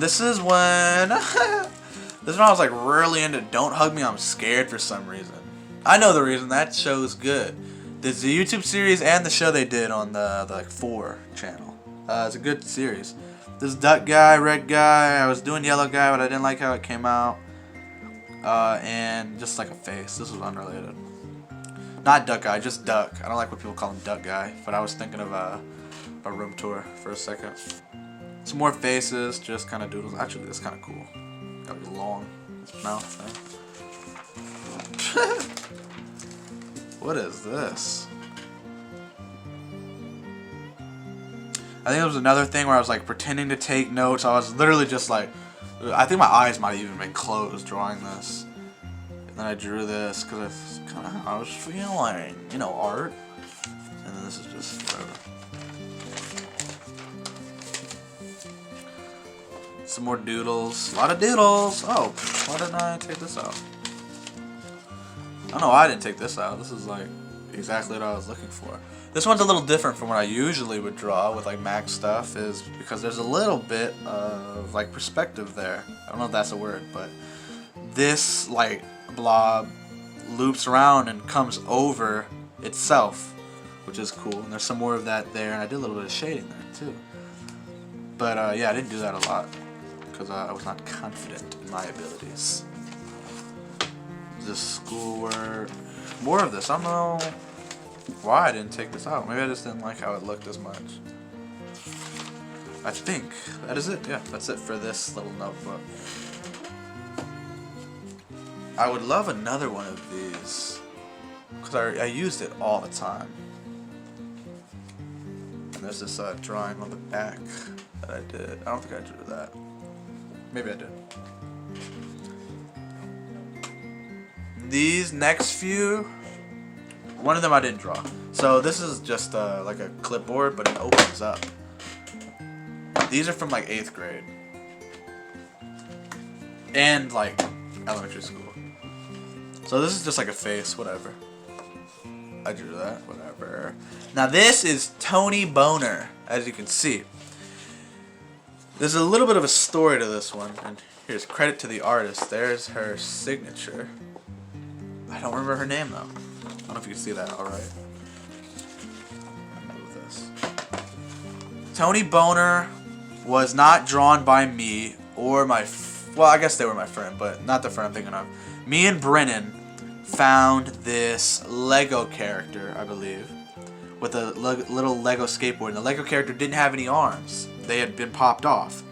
This is when this is when I was like really into Don't Hug Me, I'm Scared for some reason. I know the reason. That show's good. There's the YouTube series and the show they did on the like 4 channel. It's a good series. This duck guy, red guy. I was doing yellow guy, but I didn't like how it came out. And just like a face. This was unrelated. Not duck guy, just duck. I don't like when people call him duck guy, but I was thinking of a room tour for a second. Some more faces, just kind of doodles. Actually, that's kind of cool. Got a long mouth thing. What is this? I think it was another thing where I was like pretending to take notes. I was literally just like, I think my eyes might have even been closed drawing this. And then I drew this because that's kind of how I was feeling, you know, art. And then this is just whatever. Some more doodles. A lot of doodles. Oh, why didn't I take this out? I don't know why I didn't take this out. This is like exactly what I was looking for. This one's a little different from what I usually would draw with like Mac stuff, is because there's a little bit of like perspective there. I don't know if that's a word, but this like blob loops around and comes over itself, which is cool. And there's some more of that there, and I did a little bit of shading there too. But yeah, I didn't do that a lot because I was not confident in my abilities. This schoolwork, more of this. I don't know why I didn't take this out. Maybe I just didn't like how it looked as much. I think that is it. Yeah, that's it for this little notebook. I would love another one of these because I used it all the time. And there's this drawing on the back that I did. I don't think I drew that. Maybe I did. These next few, one of them I didn't draw. So this is just like a clipboard, but it opens up. These are from like 8th grade. And like elementary school. So this is just like a face, whatever. I drew that, whatever. Now this is Tony Boner, as you can see. There's a little bit of a story to this one, and here's credit to the artist. There's her signature. I don't remember her name though. I don't know if you can see that. All right. Move this. Tony Boner was not drawn by me or my. Well, I guess they were my friend, but not the friend I'm thinking of. Me and Brennan found this Lego character, I believe, with a little Lego skateboard. And the Lego character didn't have any arms. They had been popped off.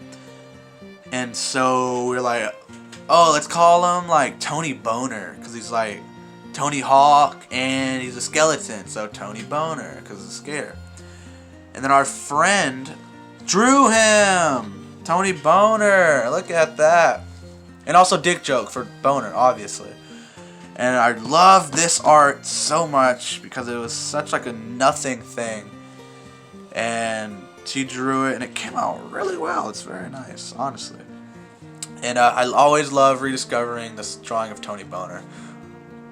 And so we were like, oh, let's call him like Tony Boner, because he's like Tony Hawk and he's a skeleton. So Tony Boner, because he's a skater. And then our friend drew him. Tony Boner. Look at that. And also dick joke for Boner, obviously. And I love this art so much because it was such like a nothing thing. And she drew it and it came out really well. It's very nice, honestly. And I always love rediscovering this drawing of Tony Boner.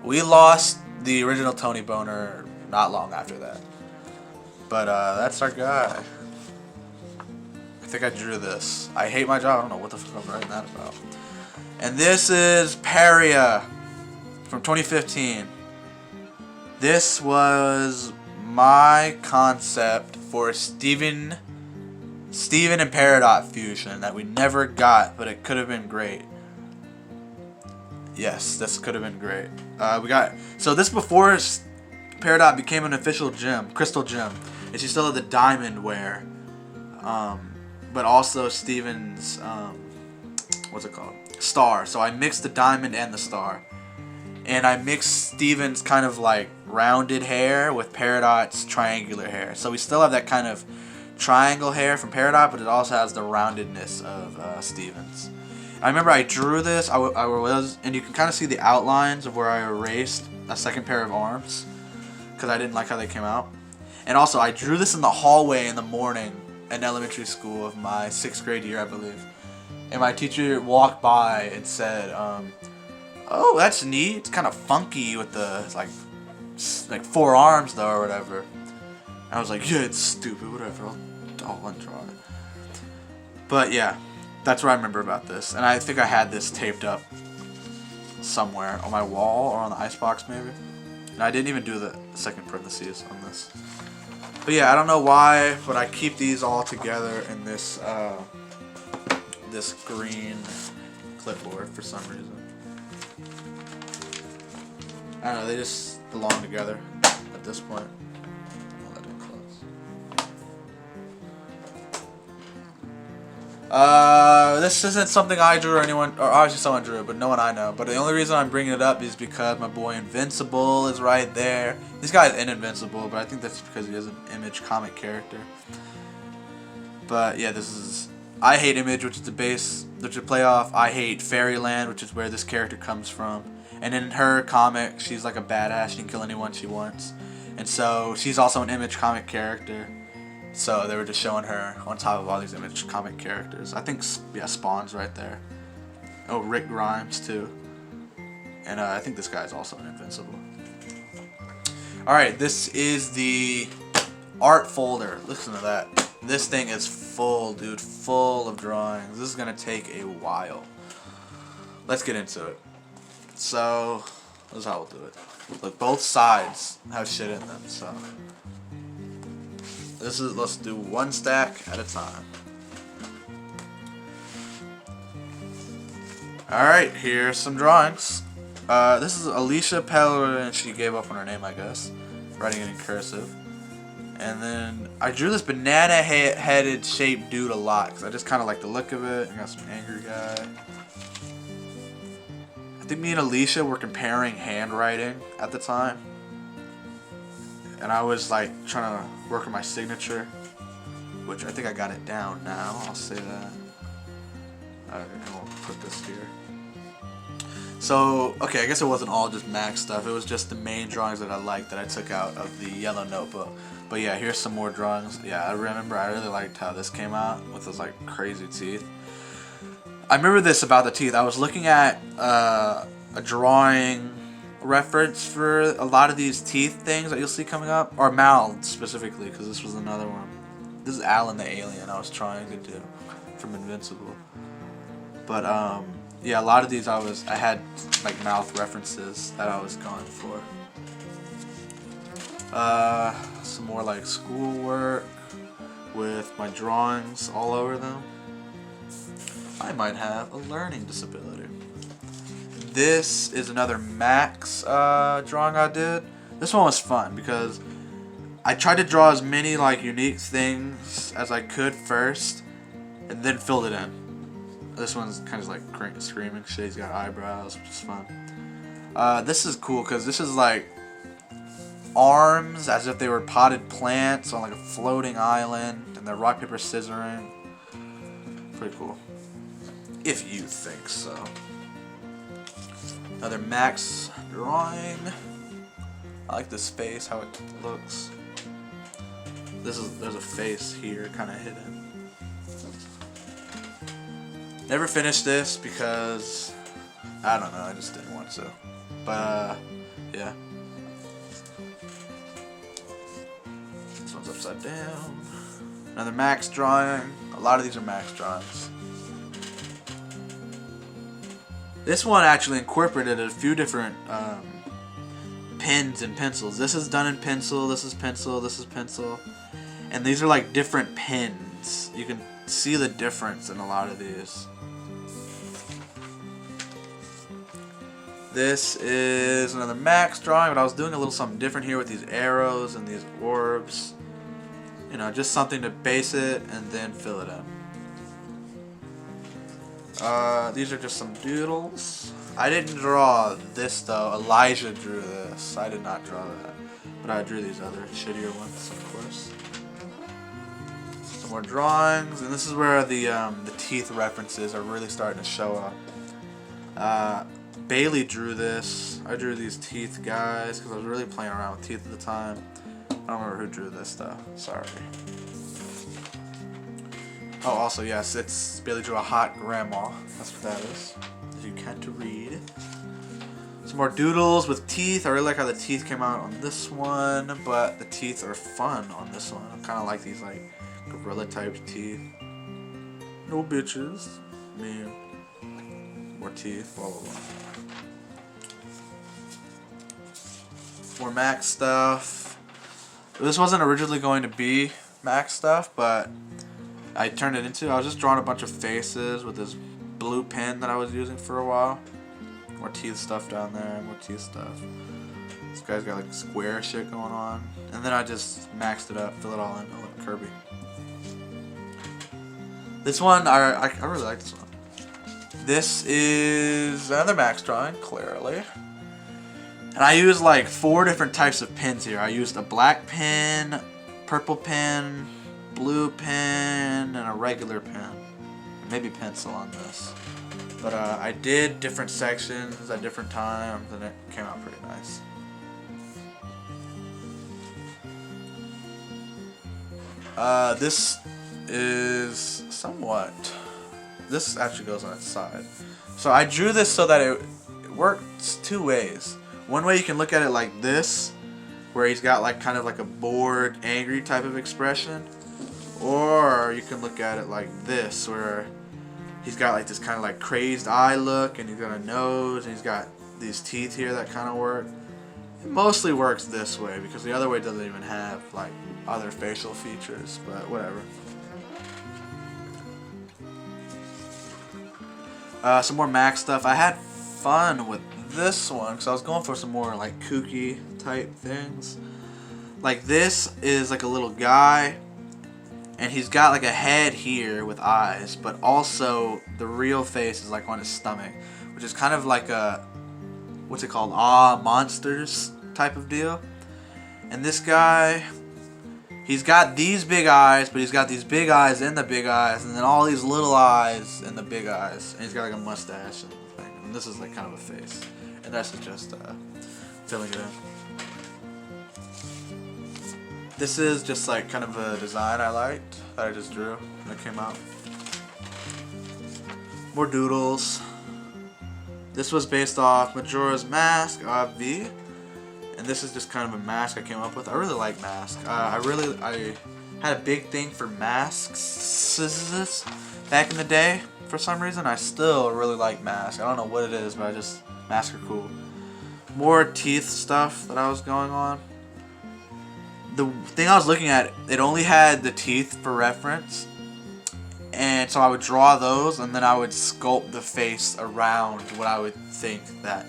We lost the original Tony Boner not long after that. But that's our guy. I think I drew this. I hate my job. I don't know what the fuck I'm writing that about. And this is Paria from 2015. This was my concept for Steven and Peridot fusion that we never got, but it could have been great. Yes, this could have been great. So this before Peridot became an official gem, crystal gem, and she still had the diamond wear, but also Steven's what's it called? Star. So I mixed the diamond and the star. And I mixed Steven's kind of like rounded hair with Peridot's triangular hair. So we still have that kind of triangle hair from Peridot, but it also has the roundedness of Steven's. I remember I drew this, and you can kind of see the outlines of where I erased a second pair of arms because I didn't like how they came out. And also I drew this in the hallway in the morning in elementary school of my 6th grade year, I believe. And my teacher walked by and said, oh, that's neat. It's kind of funky with the like 4 arms though, or whatever. And I was like, yeah, it's stupid, whatever. I'll undraw it. But yeah, That's what I remember about this. And I think I had this taped up somewhere on my wall or on the icebox maybe. And I didn't even do the second parentheses on this. But yeah, I don't know why, but I keep these all together in this this green clipboard for some reason. I don't know, they just belong together at this point. I'll let it close. This isn't something I drew or anyone, or obviously someone drew, but no one I know. But the only reason I'm bringing it up is because my boy Invincible is right there. This guy's in Invincible, but I think that's because he is an Image comic character. But yeah, this is... I hate Image, which is the base, which is playoff. I hate Fairyland, which is where this character comes from. And in her comic, she's like a badass. She can kill anyone she wants. And so she's also an Image comic character. So they were just showing her on top of all these Image comic characters. I think, yeah, Spawn's right there. Oh, Rick Grimes too. And I think this guy's also an Invincible. Alright, this is the art folder. Listen to that. This thing is full, dude. Full of drawings. This is going to take a while. Let's get into it. So, this is how we'll do it. Look, both sides have shit in them, so... let's do one stack at a time. Alright, here's some drawings. This is Alicia Pellerin, and she gave up on her name, I guess. Writing it in cursive. And then I drew this banana-headed shaped dude a lot, because I just kind of like the look of it. I got some angry guy. I think me and Alicia were comparing handwriting at the time. And I was like trying to work on my signature, which I think I got it down now. I'll say that. I won't put this here. So, okay, I guess it wasn't all just Max stuff. It was just the main drawings that I liked that I took out of the yellow notebook. But yeah, here's some more drawings. Yeah, I remember I really liked how this came out with those like crazy teeth. I remember this about the teeth. I was looking at a drawing reference for a lot of these teeth things that you'll see coming up, or mouths specifically, because this was another one. This is Alan the Alien I was trying to do from Invincible. But yeah, a lot of these I had like mouth references that I was going for. Some more like schoolwork with my drawings all over them. I might have a learning disability. This is another Max drawing I did. This one was fun because I tried to draw as many like unique things as I could first, and then filled it in. This one's kind of like screaming shit. He's got eyebrows, which is fun. This is cool because this is like arms as if they were potted plants on like a floating island, and they're rock paper scissoring. Pretty cool, if you think so. Another Max drawing. I like this face, how it looks. There's a face here, kind of hidden. Never finished this because I don't know, I just didn't want to. But yeah. This one's upside down. Another Max drawing. A lot of these are Max drawings. This one actually incorporated a few different pens and pencils. This is done in pencil, this is pencil, this is pencil. And these are like different pens. You can see the difference in a lot of these. This is another Max drawing, but I was doing a little something different here with these arrows and these orbs. You know, just something to base it and then fill it in. These are just some doodles. I didn't draw this though. Elijah drew this. I did not draw that. But I drew these other shittier ones, of course. Some more drawings, and this is where the teeth references are really starting to show up. Bailey drew this. I drew these teeth guys because I was really playing around with teeth at the time. I don't remember who drew this though. Sorry. Oh, also, yes, it's Bailey drew a hot grandma. That's what that is. If you can't read. Some more doodles with teeth. I really like how the teeth came out on this one, but the teeth are fun on this one. I kind of like these like gorilla type teeth. No bitches. me, more teeth, blah blah blah. More Max stuff. This wasn't originally going to be Max stuff, but I turned it into. I was just drawing a bunch of faces with this blue pen that I was using for a while. More teeth stuff down there, more teeth stuff. This guy's got like square shit going on. And then I just maxed it up, fill it all in, like Kirby. This one, I really like this one. This is another Max drawing, clearly. And I used like 4 different types of pens here. I used a black pen, purple pen, blue pen, and a regular pen. Maybe pencil on this. But I did different sections at different times, and it came out pretty nice. This is somewhat... This actually goes on its side. So I drew this so that it works 2 ways. One way you can look at it like this, where he's got like kind of like a bored, angry type of expression. Or you can look at it like this, where he's got like this kind of like crazed eye look, and he's got a nose, and he's got these teeth here that kind of work. It mostly works this way, because the other way doesn't even have like other facial features, but whatever. Some more Max stuff. I had fun with this one because I was going for some more like kooky type things. Like this is like a little guy, and he's got like a head here with eyes, but also the real face is like on his stomach, which is kind of like a, what's it called, monsters type of deal. And this guy, he's got these big eyes, but he's got these big eyes in the big eyes, and then all these little eyes in the big eyes, and he's got like a mustache and thing. And this is like kind of a face, and that's just filling it in. This is just like kind of a design I liked that I just drew that came out. More doodles. This was based off Majora's Mask V, and this is just kind of a mask I came up with. I really like Mask. I had a big thing for masks back in the day for some reason. I still really like Mask. I don't know what it is, but masks are cool. More teeth stuff that I was going on. The thing I was looking at, it only had the teeth for reference, and so I would draw those, and then I would sculpt the face around what I would think that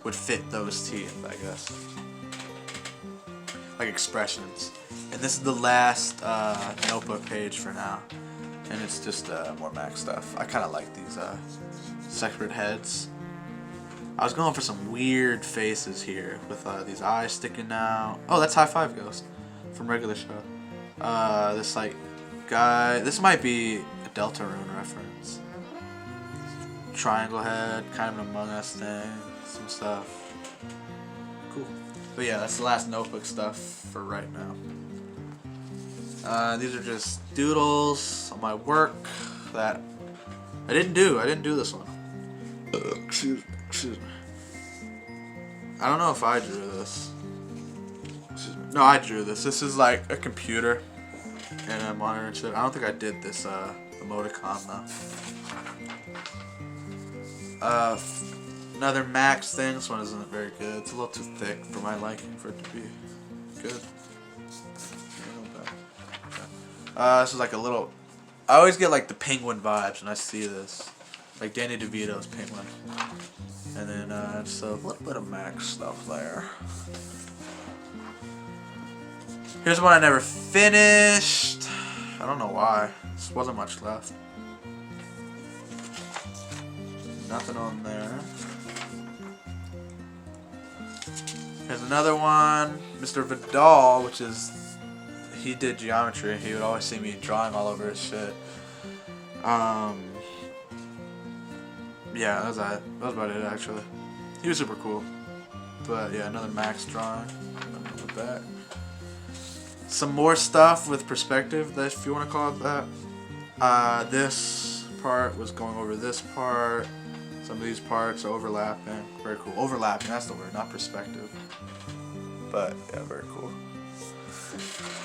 would fit those teeth, I guess. Like expressions. And this is the last notebook page for now, and it's just more Max stuff. I kind of like these separate heads. I was going for some weird faces here with these eyes sticking out. Oh, that's High Five Ghost from Regular Show. This like guy. This might be a Deltarune reference. Triangle head, kind of an Among Us thing, some stuff. Cool. But yeah, that's the last notebook stuff for right now. These are just doodles on my work that I didn't do. I didn't do this one. Excuse me. I don't know if I drew this. No, I drew this. This is like a computer and a monitor and shit. I don't think I did this emoticon though. Another Max thing. This one isn't very good. It's a little too thick for my liking for it to be good. This is like a little... I always get like the Penguin vibes when I see this. Like Danny DeVito's Penguin. And then just a little bit of Max stuff there. Here's one I never finished. I don't know why. There wasn't much left. Nothing on there. Here's another one. Mr. Vidal, which is... He did geometry. He would always see me drawing all over his shit. Yeah, that was about it actually. He was super cool. But yeah, another Max drawing. Another back. Some more stuff with perspective, if you want to call it that. This part was going over this part. Some of these parts are overlapping. Very cool. Overlapping, that's the word, not perspective. But yeah, very cool. I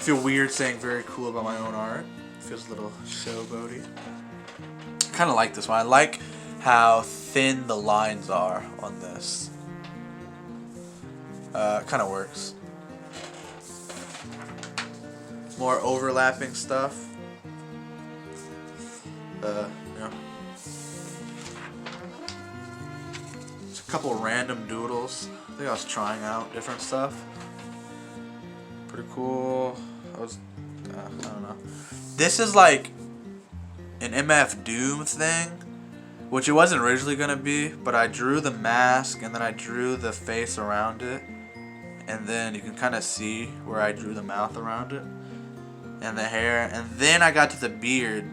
feel weird saying very cool about my own art. It feels a little showboaty. kind of like this one. I like how thin the lines are on this. Kind of works. More overlapping stuff. Yeah. Just a couple random doodles. I think I was trying out different stuff. Pretty cool. I don't know. This is like an MF Doom thing, which it wasn't originally gonna be, but I drew the mask and then I drew the face around it, and then you can kind of see where I drew the mouth around it and the hair, and then I got to the beard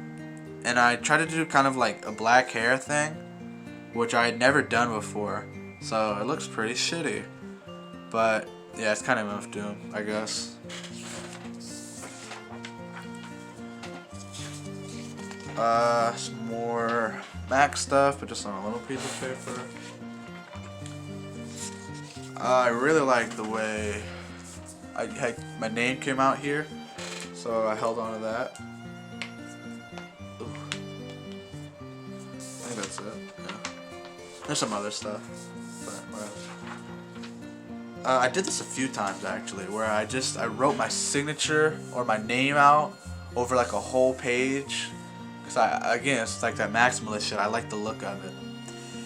and I tried to do kind of like a black hair thing, which I had never done before, so it looks pretty shitty, but yeah, it's kind of MF Doom, I guess. Some more Mac stuff, but just on a little piece of paper. I really like the way my name came out here, so I held on to that. Ooh. I think that's it. Yeah. There's some other stuff, but whatever. I did this a few times actually, where I wrote my signature or my name out over like a whole page. Cause again, it's like that maximalist shit. I like the look of it.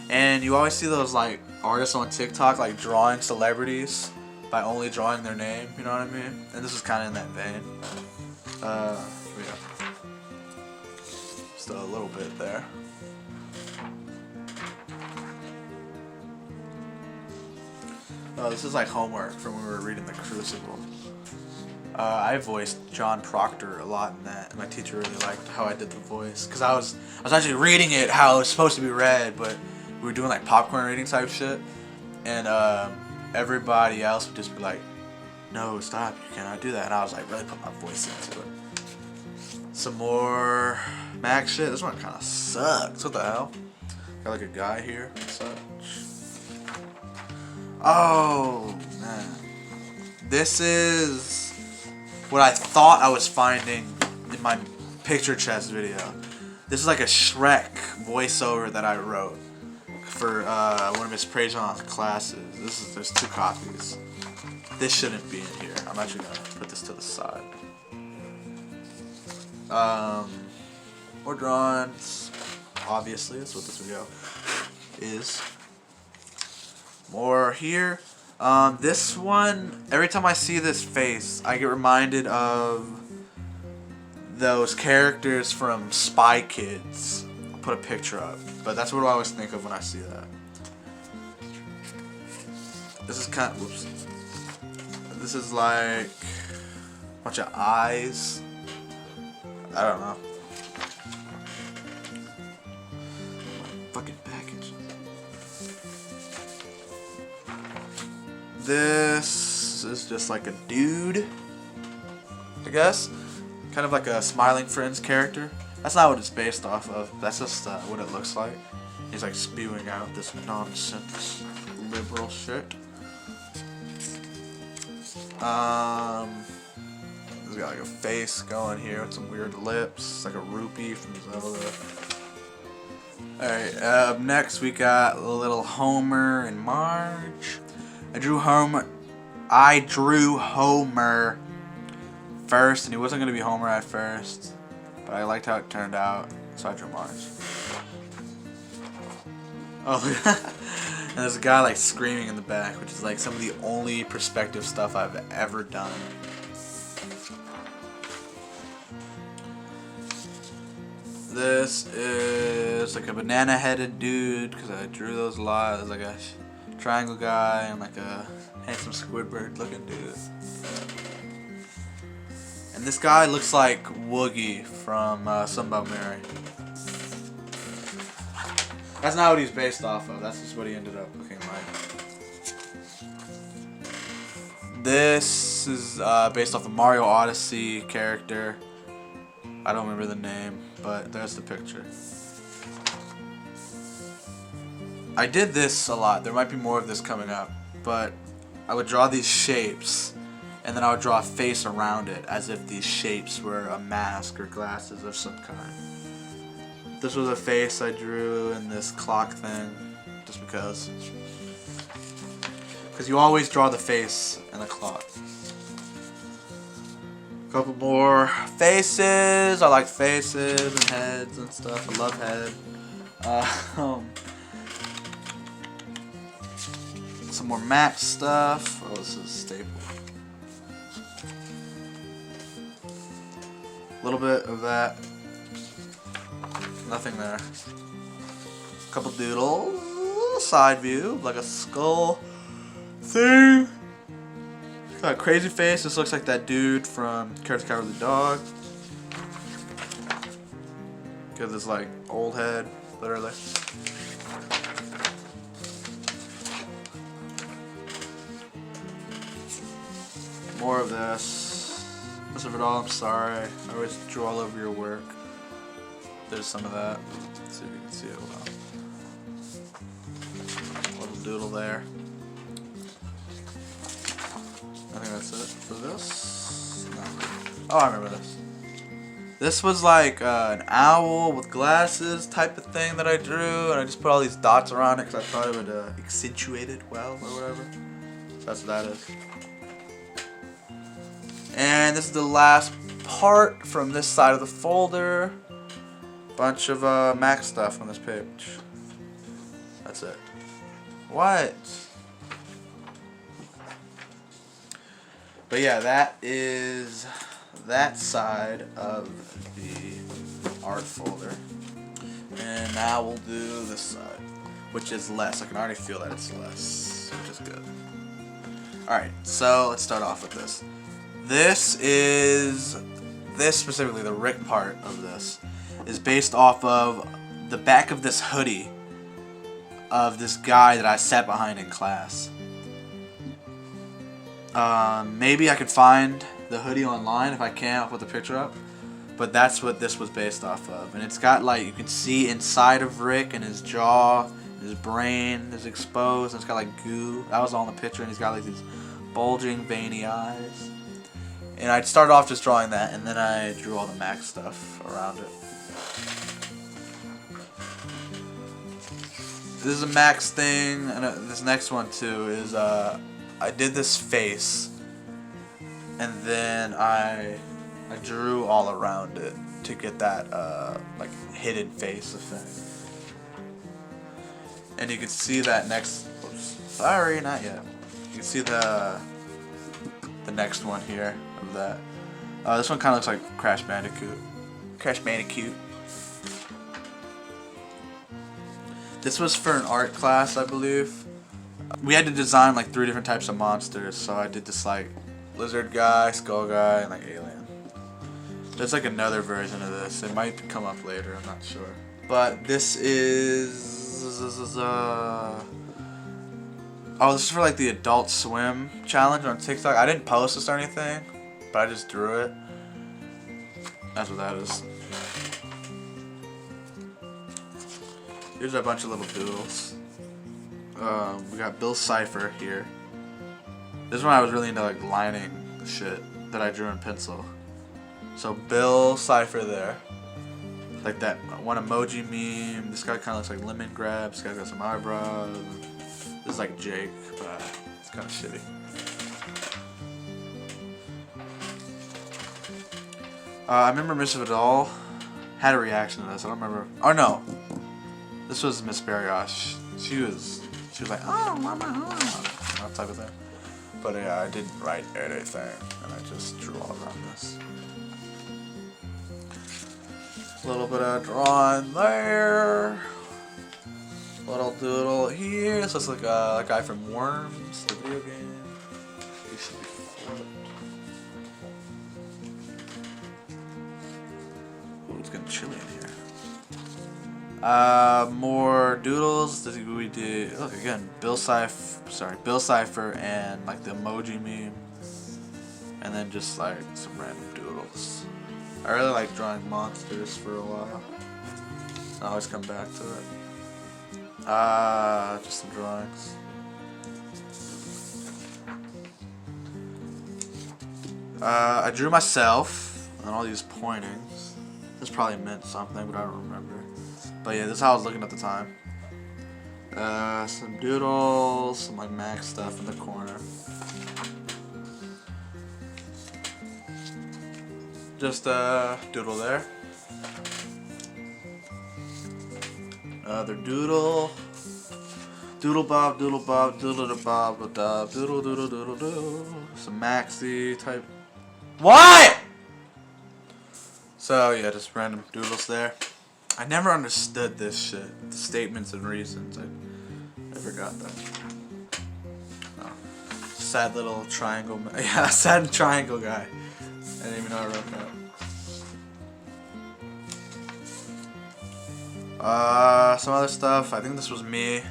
And you always see those like artists on TikTok like drawing celebrities by only drawing their name. You know what I mean? And this is kind of in that vein. Yeah. Just a little bit there. Oh, this is like homework from when we were reading The Crucible. I voiced John Proctor a lot in that, and my teacher really liked how I did the voice, because I was actually reading it how it was supposed to be read, but we were doing like popcorn reading type shit, and everybody else would just be like, "No, stop! You cannot do that." And I was like, really put my voice into it. Some more Mac shit. This one kind of sucks. What the hell? Got like a guy here and such. Oh man, this is what I thought I was finding in my picture chest video. This is like a Shrek voiceover that I wrote for one of Miss Prejon's classes. There's 2 copies. This shouldn't be in here. I'm actually gonna put this to the side. More drawings. Obviously, that's what this video is. More here. This one, every time I see this face, I get reminded of those characters from Spy Kids. I'll put a picture up, but that's what I always think of when I see that. This is kind of, whoops. This is like a bunch of eyes. I don't know. Fucking package. This is just like a dude, I guess. Kind of like a Smiling Friends character. That's not what it's based off of. That's just what it looks like. He's like spewing out this nonsense liberal shit. He's got like a face going here with some weird lips. It's like a rupee from Zelda. Alright, up next we got a little Homer and Marge. I drew Homer first, and he wasn't going to be Homer at first, but I liked how it turned out, so I drew Marge. Oh, and there's a guy like screaming in the back, which is like some of the only perspective stuff I've ever done. This is like a banana-headed dude, because I drew those a lot. There's like a triangle guy and like a handsome Squidward looking dude. And this guy looks like Woogie from Something About Mary. That's not what he's based off of. That's just what he ended up looking like. This is based off the Mario Odyssey character. I don't remember the name, but there's the picture. I did this a lot. There might be more of this coming up, but I would draw these shapes, and then I would draw a face around it as if these shapes were a mask or glasses of some kind. This was a face I drew in this clock thing, just because. Because you always draw the face in a clock. A couple more faces. I like faces and heads and stuff. I love head. Some more Max stuff. Oh, this is staple. A little bit of that. Nothing there. A couple doodles. Side view, like a skull thing. Got a crazy face. This looks like that dude from Courage the Cowardly Dog. Got this like old head, literally. More of this. Most of it all, I'm sorry. I always drew all over your work. There's some of that. Let's see if you can see it well. Little doodle there. I think that's it for this. No. Oh, I remember this. This was like an owl with glasses type of thing that I drew, and I just put all these dots around it because I thought it would accentuate it well or whatever. So that's what that is. And this is the last part from this side of the folder. Bunch of Max stuff on this page. That's it. What? But yeah, that is that side of the art folder. And now we'll do this side, which is less. I can already feel that it's less, which is good. Alright, so let's start off with this. This specifically, the Rick part of this, is based off of the back of this hoodie of this guy that I sat behind in class. Maybe I could find the hoodie online. If I can't, I'll put the picture up. But that's what this was based off of. And it's got like, you can see inside of Rick and his jaw, his brain is exposed, and it's got like goo. That was all in the picture, and he's got like these bulging, veiny eyes. And I started off just drawing that, and then I drew all the Max stuff around it. This is a Max thing, and this next one too is I did this face, and then I drew all around it to get that like hidden face effect. And you can see that next. Oops, sorry, not yet. You can see the next one here of that. This one kind of looks like Crash Bandicoot. Crash Bandicoot. This was for an art class, I believe. We had to design like 3 different types of monsters, so I did this like lizard guy, skull guy, and like alien. There's like another version of this. It might come up later, I'm not sure. But this is oh, this is for like the Adult Swim challenge on TikTok. I didn't post this or anything, but I just drew it. That's what that is. Here's a bunch of little doodles. We got Bill Cipher here. This is when I was really into like lining shit that I drew in pencil. So Bill Cipher there. Like that one emoji meme. This guy kind of looks like Lemon Grab. This guy's got some eyebrows. This is like Jake, but it's kind of shitty. I remember Miss Vidal had a reaction to this. I don't remember. Oh no. This was Miss Barriosh. She was like, oh, mama, that type of thing. But yeah, I didn't write anything, and I just drew all around this. A little bit of drawing there. Little doodle here. This looks like a guy from Worms, the video game. He should be flipped. Ooh, it's getting chilly in here. More doodles. This is what we did. Look again, Bill Cipher and like the emoji meme, and then just like some random doodles. I really like drawing monsters for a while. I always come back to it. Just some drawings. I drew myself on all these pointings. This probably meant something, but I don't remember. But yeah, this is how I was looking at the time. Some doodles, some like Mac stuff in the corner. Just doodle there. Another doodle. Doodle bob, doodle bob, doodle da bob, doodle doodle doodle doodle doodle. Some maxi type. What? So yeah, just random doodles there. I never understood this shit. The statements and reasons. I never got that. Oh. Sad little triangle. Yeah, sad triangle guy. I didn't even know I wrote that. Some other stuff. I think this was me.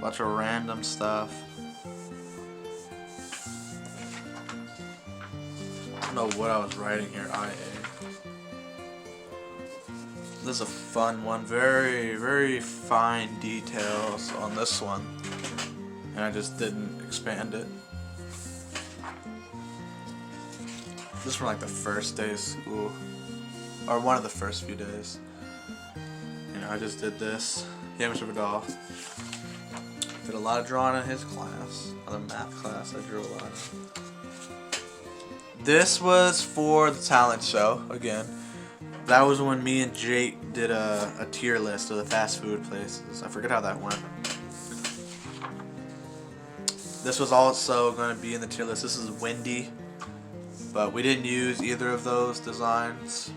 Bunch of random stuff. I don't know what I was writing here. IA. This is a fun one. Very, very fine details on this one. And I just didn't expand it. This is from like the first day of school. Or one of the first few days. You know, I just did this. Yeah, Mr. Vidal. Did a lot of drawing in his class. Other math class, I drew a lot. This was for the talent show, again. That was when me and Jake did a tier list of the fast food places. I forget how that went. This was also going to be in the tier list. This is Wendy. But we didn't use either of those designs.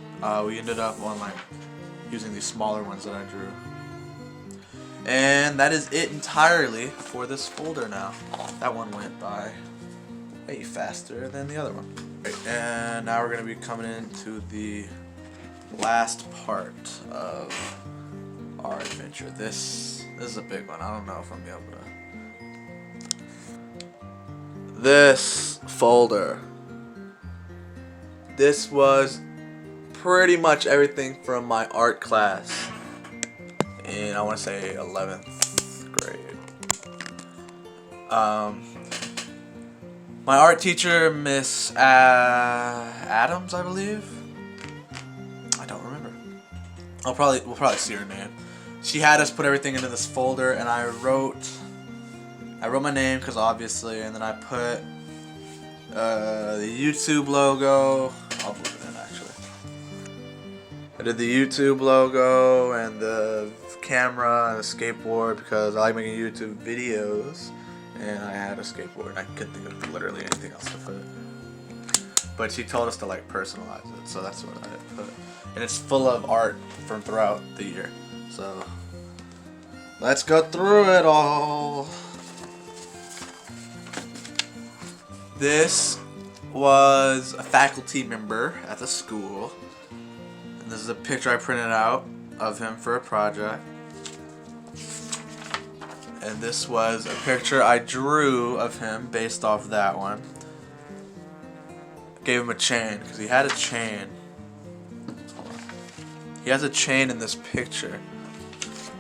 We ended up on like using these smaller ones that I drew. And that is it entirely for this folder now. That one went by way faster than the other one. Right, and now we're going to be coming into the last part of our adventure. This is a big one. I don't know if I'm able to. This folder. This was pretty much everything from my art class in, I want to say, 11th grade. My art teacher, Miss Adams, I believe. I don't remember. We'll probably see her name. She had us put everything into this folder, and I wrote my name because obviously, and then I put the YouTube logo. I'll put it in actually. I did the YouTube logo and the camera and the skateboard because I like making YouTube videos, and I had a skateboard and I couldn't think of literally anything else to put. But she told us to like personalize it, so that's what I put. And it's full of art from throughout the year. So let's go through it all. This was a faculty member at the school. And this is a picture I printed out of him for a project. And this was a picture I drew of him based off that one. Gave him a chain because he had a chain. He has a chain in this picture.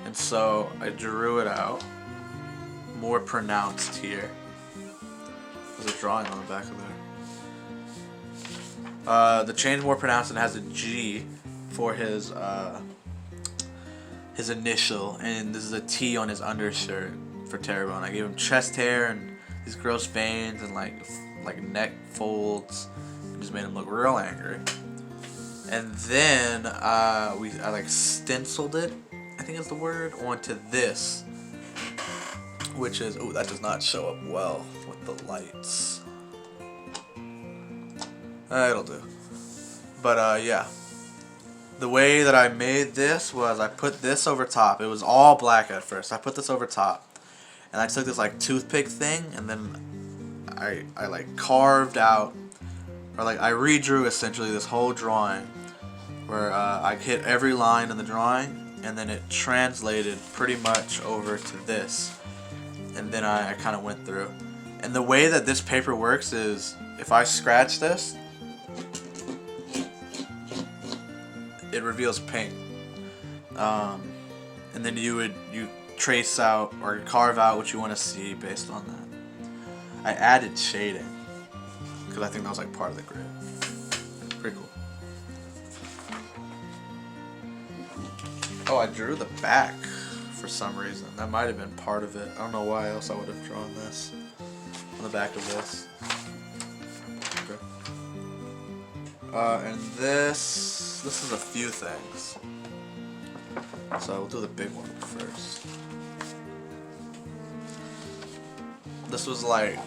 And so I drew it out. More pronounced here. There's a drawing on the back of there. The chain's more pronounced and has a G for his initial, and this is a T on his undershirt for Terrebonne. I gave him chest hair and these gross veins and like neck folds. Just made him look real angry. And then I like stenciled it, I think is the word, onto this, which is, oh, that does not show up well with the lights. It'll do. But yeah, the way that I made this was I put this over top. It was all black at first. I put this over top, and I took this like toothpick thing, and then I like carved out, or like I redrew essentially this whole drawing, where I hit every line in the drawing, and then it translated pretty much over to this, and then I kind of went through. And the way that this paper works is if I scratch this, it reveals pink, and then you trace out or carve out what you want to see based on that. I added shading because I think that was like part of the grid. Pretty cool. Oh, I drew the back for some reason. That might have been part of it. I don't know why else I would have drawn this on the back of this. Okay. And this is a few things. So we'll do the big one first. This was like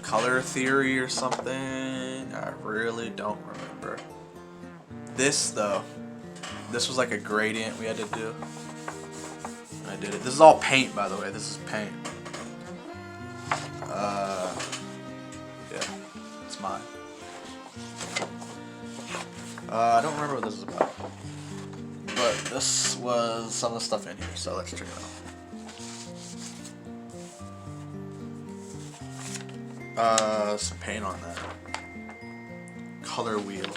color theory or something. I really don't remember. This though, this was like a gradient we had to do. And I did it. This is all paint, by the way. This is paint. Yeah, it's mine. I don't remember what this is about. But this was some of the stuff in here, so let's check it out. Some paint on that. Color wheel.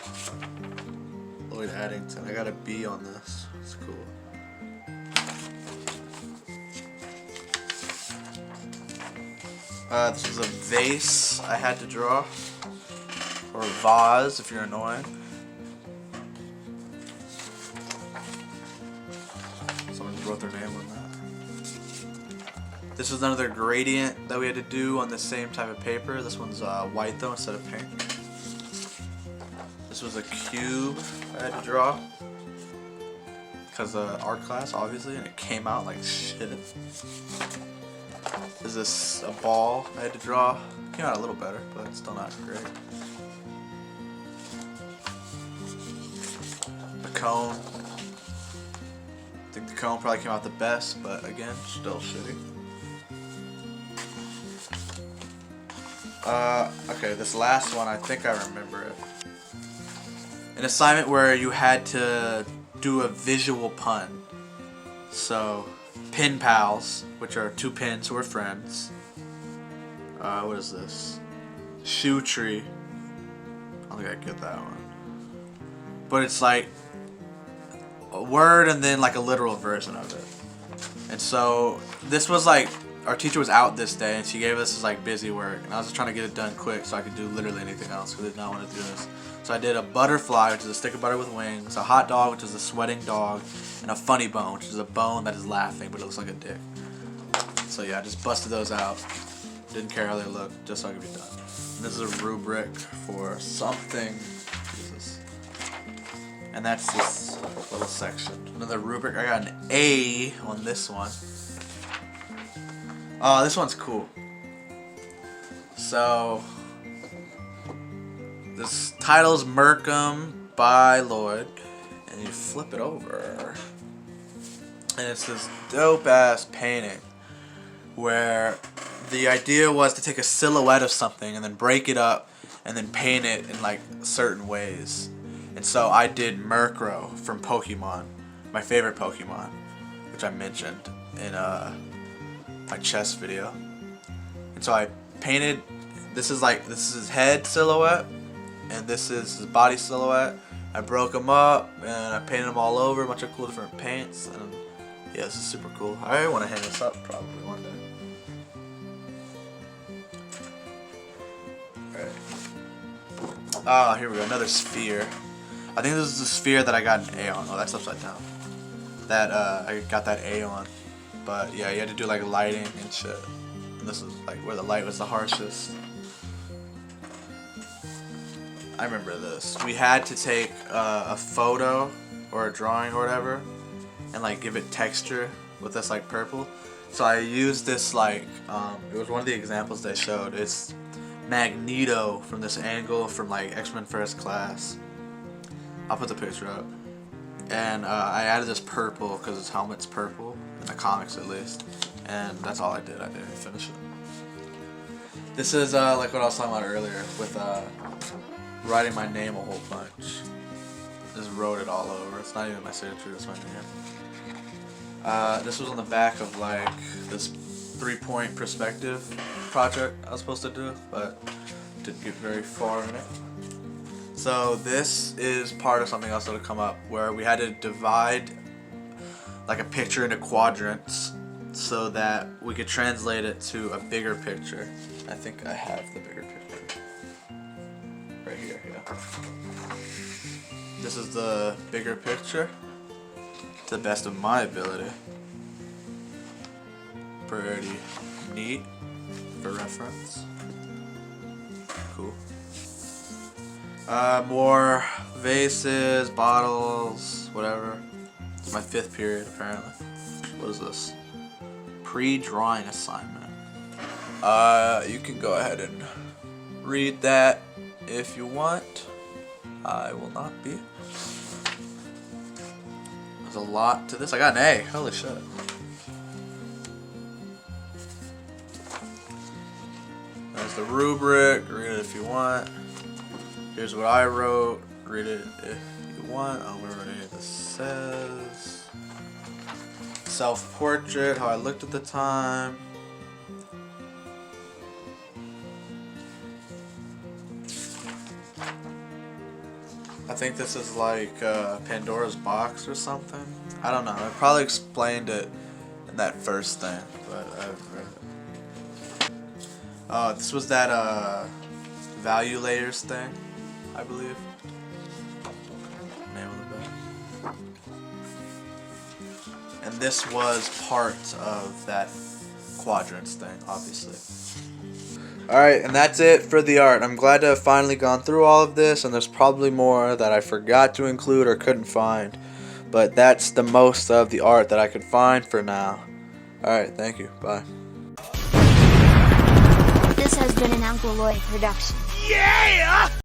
Lloyd Addington. I got a B on this. It's cool. This was a vase I had to draw. Or a vase if you're annoying. Someone just wrote their name on that. This was another gradient that we had to do on the same type of paper. This one's white though instead of pink. This was a cube I had to draw. Because art class, obviously, and it came out like shit. This is a ball I had to draw. Came out a little better, but still not great. The cone. I think the cone probably came out the best, but again, still shitty. Okay, this last one, I think I remember it. An assignment where you had to do a visual pun. So, pin pals, which are two pins who are friends. What is this? Shoe tree. I don't think I get that one. But it's like a word and then like a literal version of it. And so, this was like, our teacher was out this day and she gave us this like busy work. And I was just trying to get it done quick so I could do literally anything else because I did not want to do this. So I did a butterfly, which is a stick of butter with wings, a hot dog, which is a sweating dog, and a funny bone, which is a bone that is laughing, but it looks like a dick. So yeah, I just busted those out. Didn't care how they looked, just so I could be done. And this is a rubric for something. Jesus. And that's this little section. Another rubric. I got an A on this one. This one's cool. So, this title's Merkham by Lloyd, and you flip it over, and it's this dope-ass painting where the idea was to take a silhouette of something and then break it up and then paint it in like certain ways. And so I did Murkrow from Pokemon, my favorite Pokemon, which I mentioned in my chess video. And so I painted, this is his head silhouette, and this is his body silhouette. I broke them up, and I painted them all over, a bunch of cool different paints, and yeah, this is super cool. I want to hang this up probably one day. Alright. Here we go, another sphere. I think this is the sphere that I got an A on. Oh, that's upside down. That, I got that A on. But yeah, you had to do like lighting and shit. And this is like where the light was the harshest. I remember this. We had to take a photo or a drawing or whatever and like give it texture with this like purple. So I used this like, it was one of the examples they showed. It's Magneto from this angle from like X-Men First Class. I'll put the picture up. And I added this purple because his helmet's purple, in the comics at least. And that's all I did. I didn't finish it. This is like what I was talking about earlier with writing my name a whole bunch. Just wrote it all over. It's not even my signature, it's my name. This was on the back of like this 3-point perspective project I was supposed to do, but didn't get very far in it. So this is part of something else that'll come up where we had to divide like a picture into quadrants so that we could translate it to a bigger picture. I think I have the bigger picture. Right here, yeah. This is the bigger picture. to the best of my ability. Pretty neat for reference. Cool. More vases, bottles, whatever. It's my 5th period apparently. What is this? Pre-drawing assignment. You can go ahead and read that if you want. I will not be. There's a lot to this. I got an A. Holy shit. There's the rubric. Read it if you want. Here's what I wrote. Read it if you want. I'm gonna read what this says. Self-portrait. How I looked at the time. I think this is like Pandora's box or something. I don't know. I probably explained it in that first thing, but I've read it. Oh, this was that value layers thing, I believe. Name of the book. And this was part of that quadrants thing, obviously. Alright, and that's it for the art. I'm glad to have finally gone through all of this, and there's probably more that I forgot to include or couldn't find. But that's the most of the art that I could find for now. Alright, thank you. Bye. This has been an Uncle Lloyd production. Yeah!